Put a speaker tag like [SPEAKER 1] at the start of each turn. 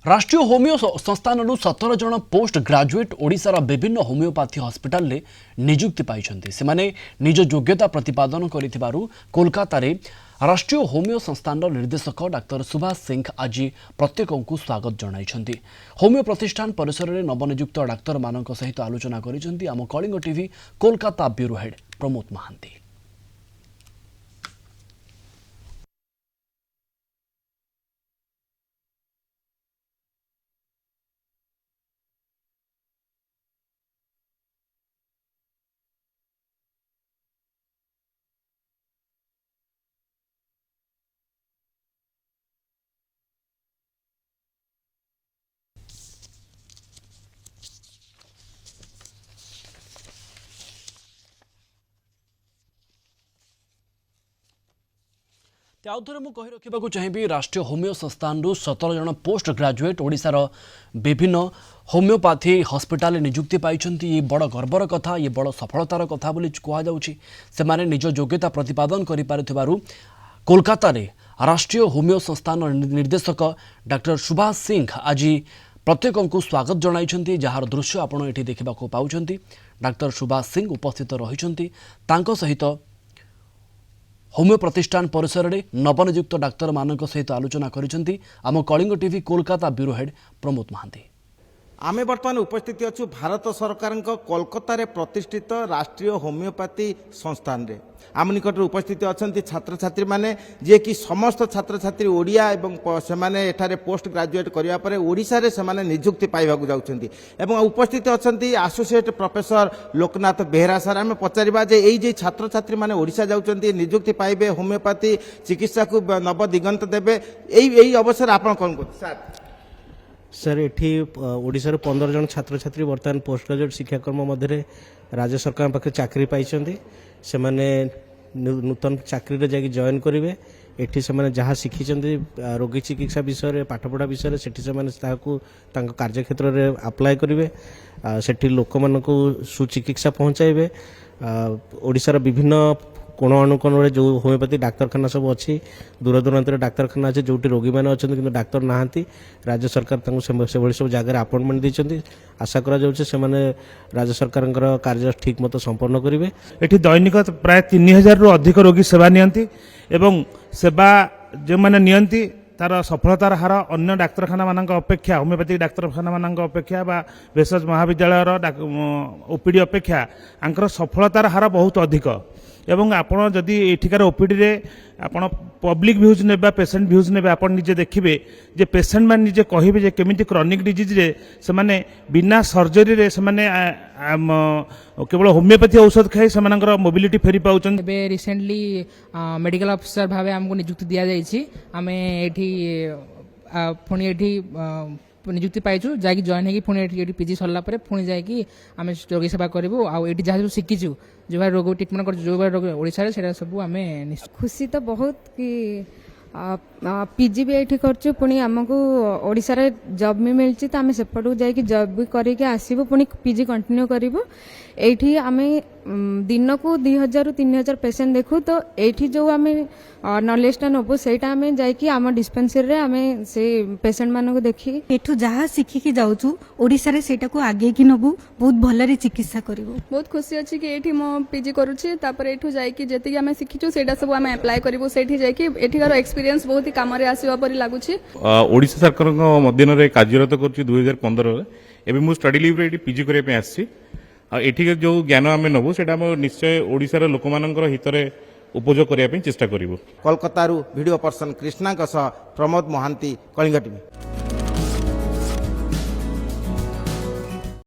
[SPEAKER 1] राष्ट्रीय होमियो संस्थान 17 जन पोस्ट ग्रेजुएट ओडिशार विभिन्न होमियोपैथी हस्पिटाल रे नियुक्ति पाई से निज योग्यता प्रतिपादन करिथिबारु कोलकाता रे राष्ट्रीय होमियो संस्थान निर्देशक डाक्टर सुभाष सिंह आज प्रत्येक को स्वागत जनाइछन्ति। होमियो प्रतिष्ठान परिसर में नवनियुक्त डाक्तर मानक सहित आलोचना करिसेंति आम Kalinga TV Kolkata bureau head Pramod Mahanty. आउथरे मु कहि रखिबाकू चाहिबी राष्ट्रीय होमियो संस्थान 17 जन पोस्ट ग्रेजुएट ओडिशार विभिन्न होमियोपैथी हस्पिटाल नियुक्ति पाइछन्ति। ये बड़ गर्वर कथा, ये बड़ सफलतार कथा बोली कहा जाउछि। से माने निज योग्यता प्रतिपादन करि पारुथिबारु कोलकाता रे राष्ट्रीय होमियो संस्थान निर्देशक डाक्टर सुभाष सिंह आज प्रत्येक को स्वागत जनाइछन्ति। जहार दृश्य आपण एठी देखिबाकू पाउछन्ति। डाक्टर सुभाष सिंह उपस्थित रहिछन्ति। तांको सहित होमियो प्रतिष्ठान परिसर में नवनियुक्त डाक्तर मानक सहित आलोचना करिसेंति आम Kalinga TV Kolkata bureau head Pramod Mahanti.
[SPEAKER 2] आमे बर्तमान उपस्थित अच्छु भारत सरकार कोलकाता रे प्रतिष्ठित राष्ट्रीय होमियोपैथी संस्थान रे। आम निकट उपस्थित अच्छा छात्र छात्री माने जे कि समस्त छात्र छात्री ओडिया एवं सेमाने एठारे पोस्ट ग्रेजुएट करिया परे ओडिशा रे सेमाने नियुक्ति पाइबाकू जाउछन्ति एवं उपस्थित अच्छा associate professor Loknath Behera sir. आमे पचारिबा जे एई जे छात्र छात्री माने ओडिशा जाउछन्ति नियुक्ति पाइबे होमियोपैथी चिकित्सा को नव दिगंत देबे एई अवसर आपण कोन को सर?
[SPEAKER 3] सर एठी ओडिशार 15 जन छात्र छात्री वर्तमान पोस्ट ग्रेजुएट शिक्षाक्रम मध्य राज्य सरकार पाखे चाकरी पाई से माने नूतन चाकरी जाकि जॉइन करेंगे। एठी से माने जहाँ शिखी रोगी चिकित्सा विषय पाठपढ़ा विषय सेठी से माने ताकू तांको कार्यक्षेत्र में अप्लाई करेंगे। सेठी लोक मानकू सुचिकित्सा पहुँचाइबे। ओडिशार विभिन्न कोण अनुकोण जो होमियोपैथी डाक्तरखाना सब अच्छी दूर दूरांत डाक्तरखाना अच्छे जो रोगी मैंने अच्छा कि डाक्तर नहांती राज्य सरकार से सब जगह अपॉइंटमेंट देते। आशा करा राज्य सरकार कार्य ठीक मत संपन्न करेंगे।
[SPEAKER 4] एठी दैनिक प्राय 3000 रु अधिक रोगी सेवा नियंती एवं सेवा जो मैंने नियंती तार सफलतार हार अन्य डाक्तरखाना मान अपेक्षा होमियोपैथिक डाक्तरखाना मान अपेक्षा बा भेषज महाविद्यालय ओपीडी अपेक्षा आंकर सफलतार हार बहुत अधिक। एवं आपण जदि एठिकार ओपीडी रे आपण पब्लिक व्यूज ने पेसेंट व्यूज ने आपण निजे देखिबे जे पेसेंट मान निजे कहिबे जे केमिति क्रोनिक डिजीज रे से माने बिना सर्जरी रे से माने केवल होमियोपैथी औषध खाई से मानकर मोबिलिटी फेरी पाउछन।
[SPEAKER 5] बे रिसेंटली मेडिकल ऑफिसर भाबे हमको नियुक्ति दिया जायछि। आमे एठी पुणी एठी नियुक्ति पाइछु जाकि जॉइन होगी पुणी एठी पीजी सरला परे पुणी जाकि आमे रोगी सेवा करबो। आ एठी जहाँ शिखिछु जो भाई रोग ट्रिटमेंट कर जो भाई रोग ओडिसा रे सेटा सब आमे
[SPEAKER 6] खुशी तो बहुत कि पीजी भी एठी करछु पुणी हमको ओडिसा रे जॉब भी मिलछि त आमे सेपटू जाकि जॉब भी करिके आसीबो पुणी पीजी कंटिन्यू करिवो। एठी आमे दिन को 2000 रु 3000 पेशेंट देखु तो एठी जो आमे नॉलेज टा नबो सेटा आमे जायकि आम डिस्पेंसरी रे आमे से पेशेंट मानको देखि
[SPEAKER 7] एठू जहाँ शिखिकी जाउछु ओडिसा रे सेटा को आगे की नबु बहुत भलरे चिकित्सा करिवो।
[SPEAKER 8] बहुत खुशी अछि कि एठी मो पीजी करूछि तापर एठू जायकि जेति आमे शिखिछु सेटा सब आमे अप्लाई करिवो। सेठी जायकि एठिकार एक्सपीरियंस बहुत ही काम रे आसीबा परि लागुछि।
[SPEAKER 9] ओडिसा सरकार मध्यन रे कार्यरत करछि 2015 रे एबे मु स्टडी लीव रे पीजी करे पे आछि। एठी जो ज्ञान आमे नबो सेटा हम निश्चय ओडिसा रे लोक मानकर हितरे उपयोग करिया पे चेष्टा करिवो।
[SPEAKER 2] Kolkata video person Krishna Pramod Mahanty Kalinga TV.